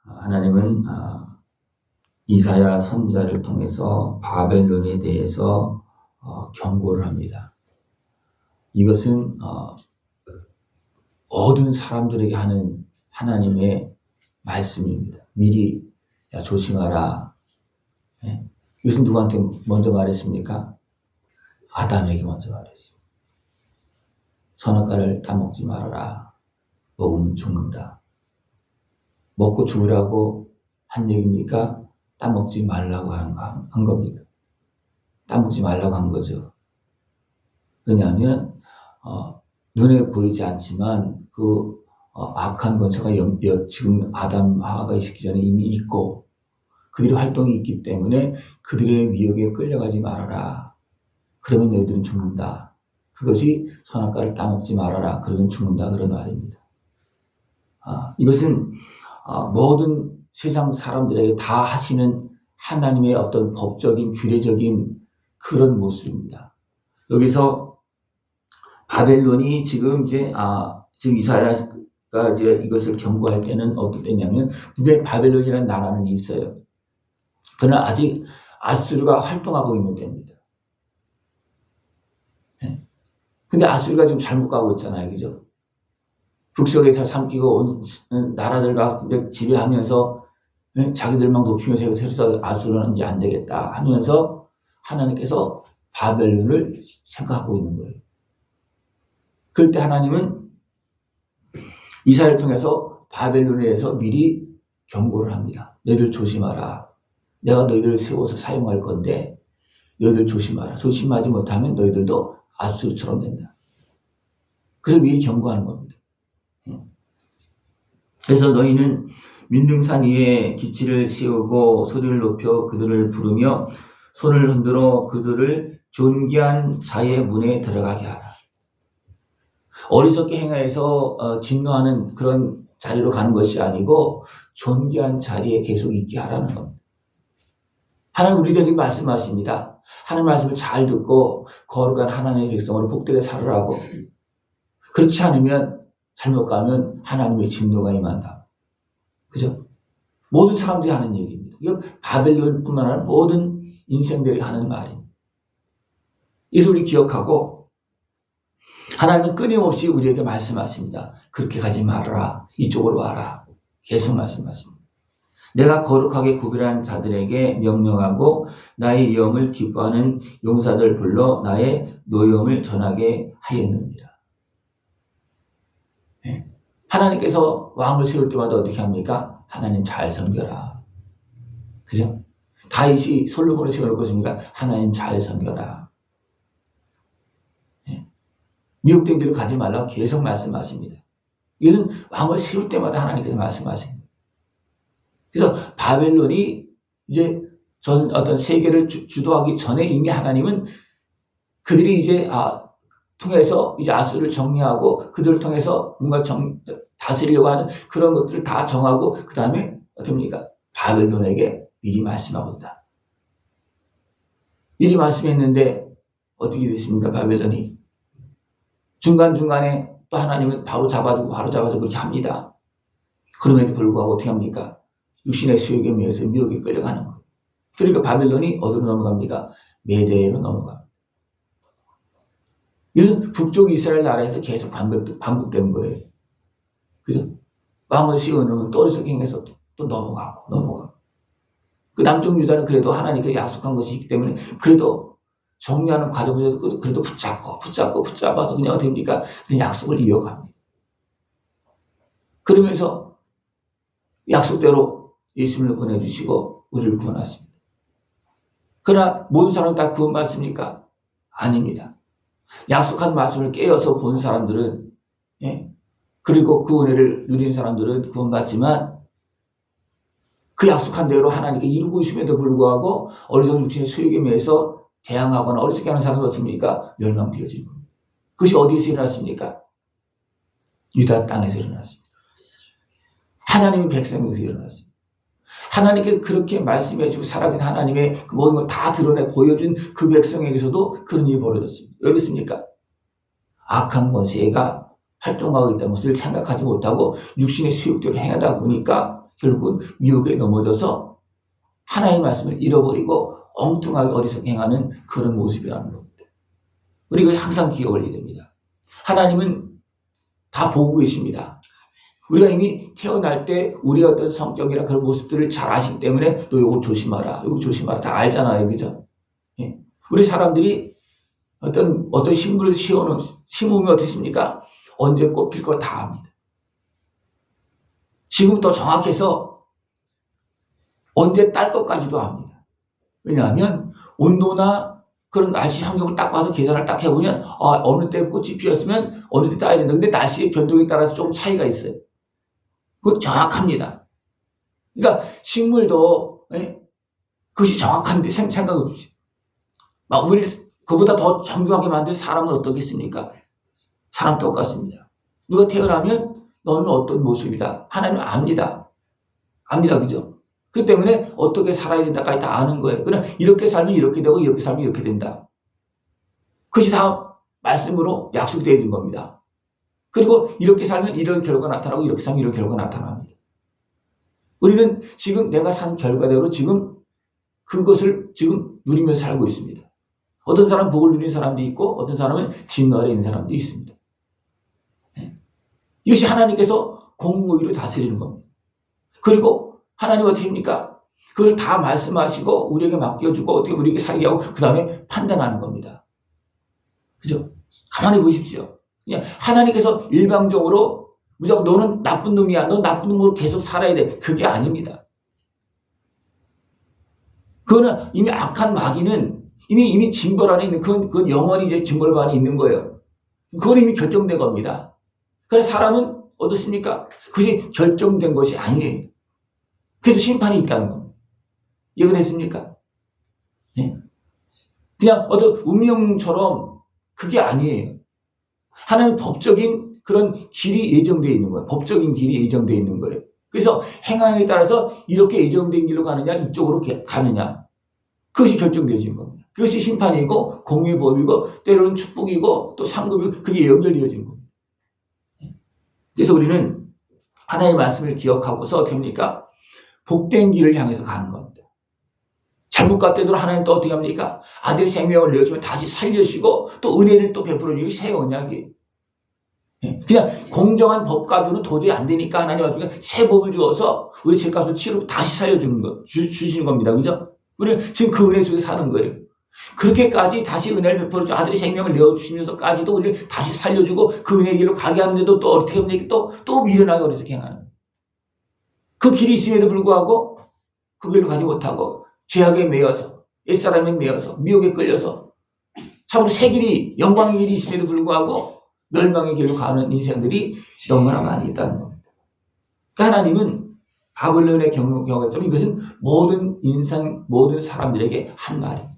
하나님은 이사야 선지자를 통해서 바벨론에 대해서 경고를 합니다. 이것은 모든 사람들에게 하는 하나님의 말씀입니다. 미리 조심하라. 이것은 누구한테 먼저 말했습니까? 아담에게 먼저 말했습니다. 선악과를 따먹지 말아라. 먹으면 죽는다. 먹고 죽으라고 한 얘기입니까? 따먹지 말라고 한 겁니까? 따먹지 말라고 한 거죠. 왜냐하면 눈에 보이지 않지만 그 악한 권세가 지금 아담 하와가 있기 전에 이미 있고 그들의 활동이 있기 때문에 그들의 미혹에 끌려가지 말아라. 그러면 너희들은 죽는다. 그것이 선악과를 따먹지 말아라. 그러면 죽는다. 그런 말입니다. 이것은 모든 세상 사람들에게 다 하시는 하나님의 어떤 법적인 규례적인 그런 모습입니다. 여기서 바벨론이 지금 이사야가 이제 이것을 경고할 때는 어떨 때냐면 왜 바벨론이라는 나라는 있어요. 그러나 아직 아수르가 활동하고 있는 때입니다. 근데 아수르가 지금 잘못 가고 있잖아요. 그죠? 북쪽에서 삼키고 온 나라들과 지배하면서 자기들만 높이면서 해서 아수르는 이제 안 되겠다 하면서 하나님께서 바벨론을 생각하고 있는 거예요. 그럴 때 하나님은 이사야를 통해서 바벨론에 대해서 미리 경고를 합니다. 너희들 조심하라. 내가 너희들을 세워서 사용할 건데 너희들 조심하라. 조심하지 못하면 너희들도 아수르처럼 된다. 그래서 미리 경고하는 겁니다. 그래서 너희는 민등산 위에 기치를 세우고 소리를 높여 그들을 부르며 손을 흔들어 그들을 존귀한 자의 문에 들어가게 하라. 어리석게 행하여서 진노하는 그런 자리로 가는 것이 아니고 존귀한 자리에 계속 있게 하라는 겁니다. 하나님 우리에게 말씀하십니다. 하나님 말씀을 잘 듣고 거룩한 하나님의 백성으로 복되게 살으라고. 그렇지 않으면 잘못 가면 하나님의 진노가 임한다. 그죠? 모든 사람들이 하는 얘기입니다. 이건 바벨론뿐만 아니라 모든 인생들이 하는 말입니다. 이것을 우리 기억하고 하나님은 끊임없이 우리에게 말씀하십니다. 그렇게 가지 말아라. 이쪽으로 와라. 계속 말씀하십니다. 내가 거룩하게 구별한 자들에게 명령하고 나의 영을 기뻐하는 용사들 불러 나의 노염을 전하게 하였느니라. 하나님께서 왕을 세울 때마다 어떻게 합니까? 하나님 잘 섬겨라. 그죠? 다윗이 솔로몬을 세울 것입니까? 하나님 잘 섬겨라. 미혹된 길로 가지 말라고 계속 말씀하십니다. 이것은 왕을 세울 때마다 하나님께서 말씀하십니다. 그래서 바벨론이 이제 어떤 세계를 주도하기 전에 이미 하나님은 그들이 이제 통해서 이제 아수르를 정리하고 그들을 통해서 뭔가 다스리려고 하는 그런 것들을 다 정하고 그 다음에 어떻습니까? 바벨론에게 미리 말씀하고 있다. 미리 말씀했는데 어떻게 됐습니까? 바벨론이 중간중간에 또 하나님은 바로 잡아주고 그렇게 합니다. 그럼에도 불구하고 어떻게 합니까? 육신의 수욕에 의해서 미혹에 끌려가는 거예요. 그러니까 바벨론이 어디로 넘어갑니까? 메대로 넘어갑니다. 이것은 북쪽 이스라엘 나라에서 계속 반복되는 거예요. 그죠? 왕을 씌워놓으면 또 어리석게 행해서 또 넘어가고. 그 남쪽 유다는 그래도 하나님께 약속한 것이 있기 때문에 그래도 정리하는 과정 속에서 그래도 붙잡아서 그냥 어떻게 됩니까? 그냥 약속을 이어갑니다. 그러면서 약속대로 예수님을 보내주시고 우리를 구원하십니다. 그러나 모든 사람이 다 구원받습니까? 아닙니다. 약속한 말씀을 깨어서 본 사람들은 그리고 그 은혜를 누린 사람들은 구원받지만 그 약속한 대로 하나님께 이루고 있음에도 불구하고 어리석은 육신의 수욕에 매여서 대항하거나 어리석게 하는 사람은 어떻습니까? 멸망되어질 겁니다. 그것이 어디서 일어났습니까? 유다 땅에서 일어났습니다. 하나님의 백성에서 일어났습니다. 하나님께서 그렇게 말씀해주고 살아계신 하나님의 그 모든 걸 다 드러내 보여준 그 백성에게서도 그런 일이 벌어졌습니다. 왜 그렇습니까? 악한 권세가 활동하고 있다는 것을 생각하지 못하고 육신의 수욕대로 행하다 보니까 결국은 미혹에 넘어져서 하나님의 말씀을 잃어버리고 엉뚱하게 어리석게 행하는 그런 모습이라는 겁니다. 우리가 항상 기억을 해야 됩니다. 하나님은 다 보고 계십니다. 우리가 이미 태어날 때 우리의 어떤 성격이나 그런 모습들을 잘 아시기 때문에 너 이거 조심하라, 이거 조심하라 다 알잖아요. 그죠? 예. 우리 사람들이 어떤 식물을 심으면 어떻습니까? 언제 꽃필 거 다 압니다. 지금 더 정확해서 언제 딸 것까지도 압니다. 왜냐하면 온도나 그런 날씨 환경을 딱 봐서 계산을 딱 해보면 어느 때 꽃이 피었으면 어느 때 따야 된다. 근데 날씨의 변동에 따라서 조금 차이가 있어요. 그건 정확합니다. 그러니까 식물도 그것이 정확한데 생각 없이 막 우리를 그보다 더 정교하게 만들 사람은 어떻겠습니까? 사람 똑같습니다. 누가 태어나면 너는 어떤 모습이다. 하나님은 압니다. 그죠? 그 때문에 어떻게 살아야 된다까지 다 아는 거예요. 그냥 이렇게 살면 이렇게 되고 이렇게 살면 이렇게 된다. 그것이 다 말씀으로 약속되어 준 겁니다. 그리고 이렇게 살면 이런 결과가 나타나고 이렇게 살면 이런 결과가 나타납니다. 우리는 지금 내가 산 결과대로 지금 그것을 지금 누리면서 살고 있습니다. 어떤 사람은 복을 누리는 사람도 있고 어떤 사람은 진노 아래 있는 사람도 있습니다. 이것이 하나님께서 공의로 다스리는 겁니다. 그리고 하나님은 어떻게 합니까? 그걸 다 말씀하시고 우리에게 맡겨주고 어떻게 우리에게 살게 하고 그 다음에 판단하는 겁니다. 그죠? 가만히 보십시오. 그냥 하나님께서 일방적으로 무조건 너는 나쁜 놈이야. 넌 나쁜 놈으로 계속 살아야 돼. 그게 아닙니다. 그거는 이미 악한 마귀는 이미 징벌 안에 있는 그건 영원히 이제 징벌 안에 있는 거예요. 그건 이미 결정된 겁니다. 그래서 사람은 어떻습니까? 그것이 결정된 것이 아니에요. 그래서 심판이 있다는 겁니다. 이해가 됐습니까? 네? 그냥 어떤 운명처럼 그게 아니에요. 하나님 법적인 그런 길이 예정되어 있는 거예요. 법적인 길이 예정되어 있는 거예요. 그래서 행함에 따라서 이렇게 예정된 길로 가느냐 이쪽으로 가느냐 그것이 결정되어진 겁니다. 그것이 심판이고 공의 법이고 때로는 축복이고 또 상급이고 그게 연결되어진 겁니다. 그래서 우리는 하나님의 말씀을 기억하고서 어떻게 합니까? 복된 길을 향해서 가는 겁니다. 잘못 갔대도 하나님 또 어떻게 합니까? 아들의 생명을 내어주면 다시 살려주시고 또 은혜를 또 베풀어 주고 새 언약이에요. 그냥 공정한 법 가지고는 도저히 안 되니까 하나님 어떻게 새 법을 주어서 우리 죄값을 치르고 다시 살려주는 거 주시는 겁니다. 그죠? 우리는 지금 그 은혜 속에 사는 거예요. 그렇게까지 다시 은혜를 베풀어 주 아들의 생명을 내어주시면서까지도 우리를 다시 살려주고 그 은혜 길로 가게 하는데도 또 어떻게 합니까? 또 미련하게 어리석게 행하는 그 길이 있음에도 불구하고 그 길로 가지 못하고 죄악에 매여서 옛사람에 매여서 미혹에 끌려서 참으로 새 길이 영광의 길이 있음에도 불구하고 멸망의 길로 가는 인생들이 너무나 많이 있다는 겁니다. 그러니까 하나님은 바벨론의 경험점 이것은 모든 인생 모든 사람들에게 한 말입니다.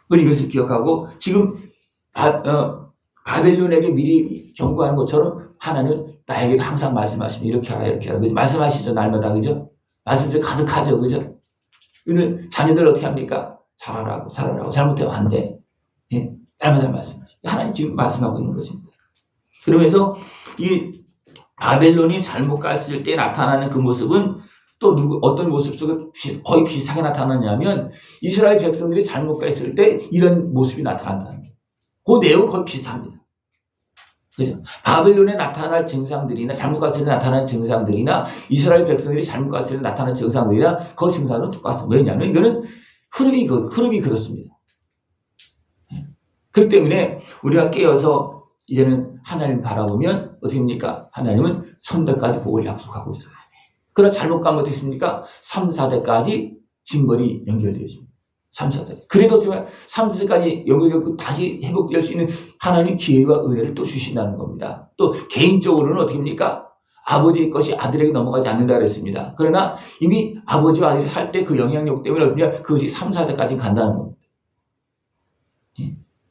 우리 이것을 기억하고 지금 바벨론에게 미리 경고하는 것처럼 하나님은 나에게도 항상 말씀하시면 이렇게 하라 이렇게 하라. 말씀하시죠 날마다. 그죠? 말씀이 가득하죠. 그죠? 우리는 자녀들 어떻게 합니까? 잘하라고 잘못하면 안 돼. 날마다 말씀하시죠. 하나님 지금 말씀하고 있는 것입니다. 그러면서 이 바벨론이 잘못 갔을 때 나타나는 그 모습은 또 어떤 모습 속에 거의 비슷하게 나타나냐면 이스라엘 백성들이 잘못 갔을 때 이런 모습이 나타난다는 거예요. 그 내용은 거의 비슷합니다. 그죠? 바벨론에 나타날 증상들이나 잘못 갔을 때 나타나는 증상들이나 이스라엘 백성들이 잘못 갔을 때 나타나는 증상들이나 그 증상은 똑같습니다. 왜냐하면 이거는 흐름이 그렇습니다. 그렇기 때문에 우리가 깨어서 이제는 하나님 바라보면 어떻게 됩니까? 하나님은 천대까지 복을 약속하고 있어요. 그러나 잘못 가면 어떻게 됩니까? 3, 4대까지 징벌이 연결되어집니다. 3, 4대. 그래도 3, 4대까지 연결되고 다시 회복될 수 있는 하나님의 기회와 은혜를 또 주신다는 겁니다. 또 개인적으로는 어떻게 합니까? 아버지의 것이 아들에게 넘어가지 않는다 그랬습니다. 그러나 이미 아버지와 아들이 살 때 그 영향력 때문에 어떻게 그것이 3, 4대까지 간다는 겁니다.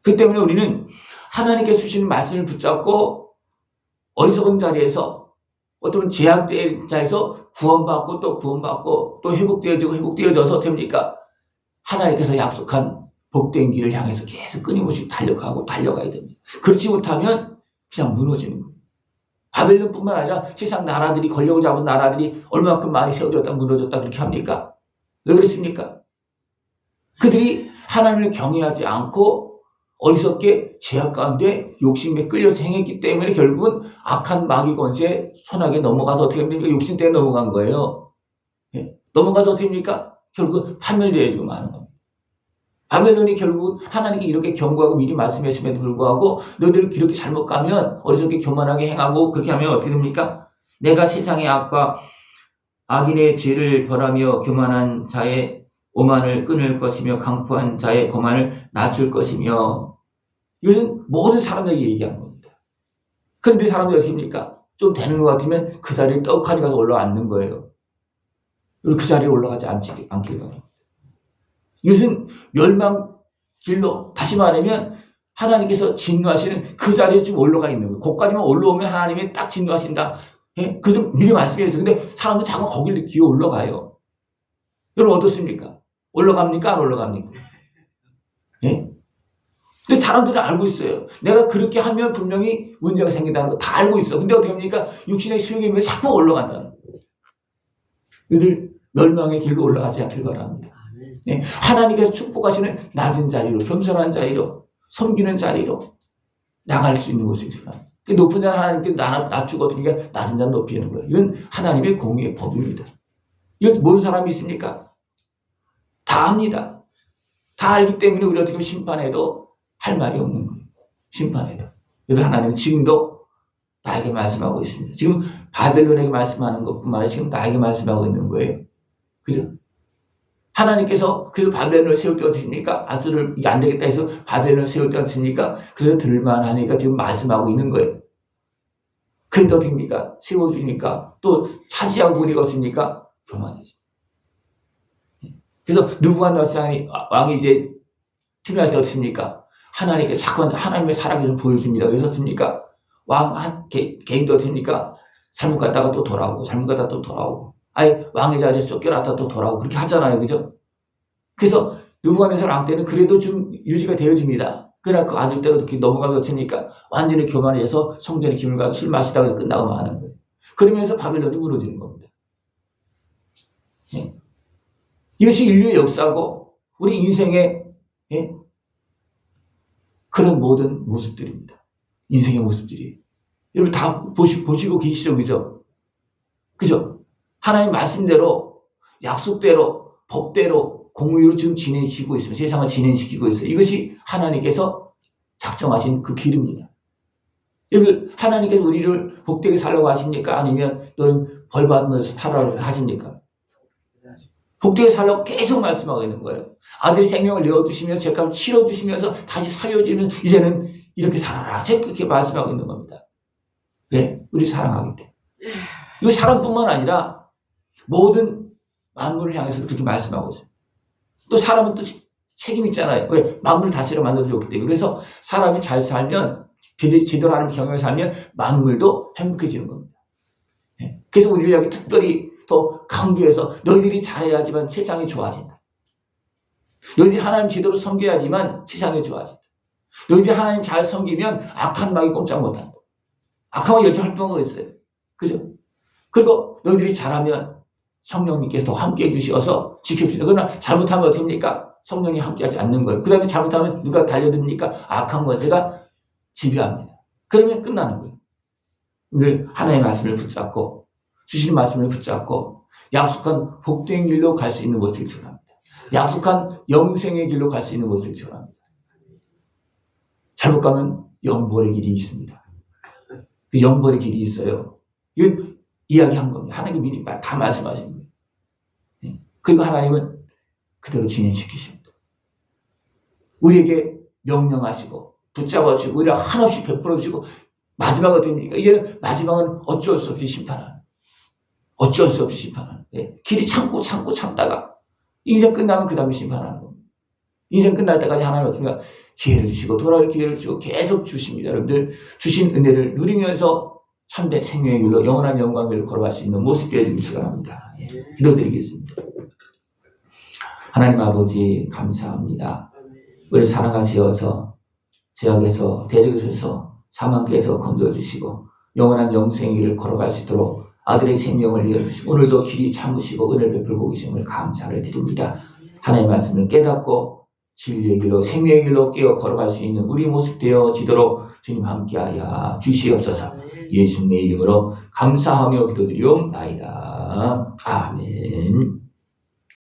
그 때문에 우리는 하나님께 주시는 말씀을 붙잡고 어리석은 자리에서 어떤 죄악된 자에서 구원받고 또 회복되어져서 어떻게 합니까? 하나님께서 약속한 복된 길을 향해서 계속 끊임없이 달려가야 됩니다. 그렇지 못하면 그냥 무너지는 거예요. 바벨론뿐만 아니라 세상 나라들이, 권력을 잡은 나라들이 얼마만큼 많이 세워졌다 무너졌다 그렇게 합니까? 왜 그랬습니까? 그들이 하나님을 경외하지 않고 어리석게 죄악 가운데 욕심에 끌려서 행했기 때문에 결국은 악한 마귀 권세에 손아귀에 넘어가서 어떻게 됩니까? 욕심 때문에 넘어간 거예요. 예? 넘어가서 어떻게 됩니까? 결국은 파멸되어지고 마는 겁니다. 바벨론이 결국 하나님께 이렇게 경고하고 미리 말씀하심에도 불구하고 너희들 이렇게 잘못 가면 어리석게 교만하게 행하고 그렇게 하면 어떻게 됩니까? 내가 세상의 악과 악인의 죄를 벌하며 교만한 자의 오만을 끊을 것이며 강포한 자의 거만을 낮출 것이며 이것은 모든 사람들에게 얘기한 겁니다. 그런데 사람들이 어떻게 합니까? 좀 되는 것 같으면 그 자리에 떡하니 가서 올라앉는 거예요. 그리고 그 자리에 올라가지 않길 바랍니다. 이것은 멸망 길로, 다시 말하면 하나님께서 진노하시는 그 자리에 지금 올라가 있는 거예요. 거기까지만 올라오면 하나님이 딱 진노하신다. 예? 그 좀 미리 말씀해서. 근데 사람은 자꾸 거기를 기어 올라가요. 여러분 어떻습니까? 올라갑니까? 안 올라갑니까? 예? 근데 사람들은 알고 있어요. 내가 그렇게 하면 분명히 문제가 생긴다는 거 다 알고 있어. 근데 어떻게 합니까? 육신의 수욕에 의해 자꾸 올라간다는 거예요. 이들 멸망의 길로 올라가지 않길 바랍니다. 네, 하나님께서 축복하시는 낮은 자리로, 겸손한 자리로, 섬기는 자리로 나갈 수 있는 것입니다. 높은 자는 하나님께 낮추거든요. 낮은 자는 높이는 거예요. 이건 하나님의 공의의 법입니다. 이건 모르는 사람이 있습니까? 다 압니다. 다 알기 때문에 우리 어떻게 보면 심판해도 할 말이 없는 거예요. 심판해도. 그래서 하나님은 지금도 나에게 말씀하고 있습니다. 지금 바벨론에게 말씀하는 것뿐만 아니라 지금 나에게 말씀하고 있는 거예요. 그죠? 하나님께서 그래서 바벨론을 세울 때 어떻습니까? 아수를 이게 안 되겠다 해서 바벨론을 세울 때 어떻습니까? 그래서 들만하니까 지금 말씀하고 있는 거예요. 그런데 어떻습니까? 세워주니까 또 차지하고 보니까 어떻습니까? 교만해지. 그래서 느부갓네살 왕이 이제 투명할 때 어떻습니까? 하나님께 자꾸 하나님의 사랑을 좀 보여줍니다. 그래서 어떻습니까? 왕 개인도 어떻습니까? 잘못 갔다가 또 돌아오고 잘못 갔다가 또 돌아오고 아예 왕의 자리에서 쫓겨났다 또 돌아오고 그렇게 하잖아요. 그죠? 그래서 느부갓네살 왕 때는 그래도 좀 유지가 되어집니다. 그러나 그 아들대로 이렇게 넘어가면 어떻습니까? 완전히 교만해서 성전에 기물 가서 술 마시다가 끝나고 마는 거예요. 그러면서 바벨론이 무너지는 겁니다. 예? 이것이 인류의 역사고 우리 인생의 예? 그런 모든 모습들입니다. 인생의 모습들이. 여러분 다 보시고 계시죠? 그죠? 그죠? 하나님 말씀대로, 약속대로, 법대로, 공의로 지금 진행시키고 있습니다. 세상을 진행시키고 있어요. 이것이 하나님께서 작정하신 그 길입니다. 여러분, 하나님께서 우리를 복되게 살라고 하십니까? 아니면 넌 벌받으면서 살라고 하십니까? 복되게 살라고 계속 말씀하고 있는 거예요. 아들이 생명을 내어주시면서 죄값을 치러주시면서 다시 살려주면 이제는 이렇게 살아라. 그렇게 말씀하고 있는 겁니다. 왜? 우리 사랑하기 때문에. 이거 사람뿐만 아니라 모든 만물을 향해서도 그렇게 말씀하고 있어요. 또 사람은 또 책임 있잖아요. 왜? 만물을 다스려 만들어줬기 때문에. 그래서 사람이 잘 살면, 제대로 하는 경영을 살면 만물도 행복해지는 겁니다. 그래서 우리에게 특별히 더 강조해서 너희들이 잘해야지만 세상이 좋아진다. 너희들이 하나님 제대로 섬겨야지만 세상이 좋아진다. 너희들이 하나님 잘 섬기면 악한 마귀 꼼짝 못한다. 악한 마귀 이렇게 활동하고 있어요. 그죠? 그리고 너희들이 잘하면 성령님께서 더 함께 해주셔서 지켜주신다. 그러나 잘못하면 어떻게 합니까? 성령이 함께하지 않는 거예요. 그 다음에 잘못하면 누가 달려듭니까? 악한 권세가 지배합니다. 그러면 끝나는 거예요. 늘 하나님의 말씀을 붙잡고 주시는 말씀을 붙잡고 약속한 복된 길로 갈 수 있는 것을 기원합니다. 약속한 영생의 길로 갈 수 있는 것을 기원합니다. 잘못 가면 영벌의 길이 있습니다. 그 영벌의 길이 있어요. 이건 이야기한 겁니다. 하나님이 미리 다 말씀하신 거예요. 그리고 하나님은 그대로 진행시키십니다. 우리에게 명령하시고 붙잡아주시고 우리를 한없이 베풀어 주시고 마지막은 어떻습니까? 이제는 마지막은 어쩔 수 없이 심판하는. 어쩔 수 없이 심판하는. 길이 참다가 인생 끝나면 그 다음에 심판하는 겁니다. 인생 끝날 때까지 하나님 어떻습니까? 기회를 주시고 돌아올 기회를 주시고 계속 주십니다. 여러분들 주신 은혜를 누리면서 참된 생명의 길로 영원한 영광을 걸어갈 수 있는 모습 되어지길 축원합니다. 기도드리겠습니다. 하나님 아버지 감사합니다. 우리를 사랑하시어서 죄악에서 대적에서 사망에서 건져주시고 영원한 영생의 길을 걸어갈 수 있도록 아들의 생명을 이어주시고 오늘도 길이 참으시고 은혜를 베풀고 계심을 감사를 드립니다. 하나님의 말씀을 깨닫고 진리의 길로 생명의 길로 깨어 걸어갈 수 있는 우리 모습 되어지도록 주님 함께하여 주시옵소서. 예수님의 이름으로 감사하며 기도드리옵나이다. 아멘.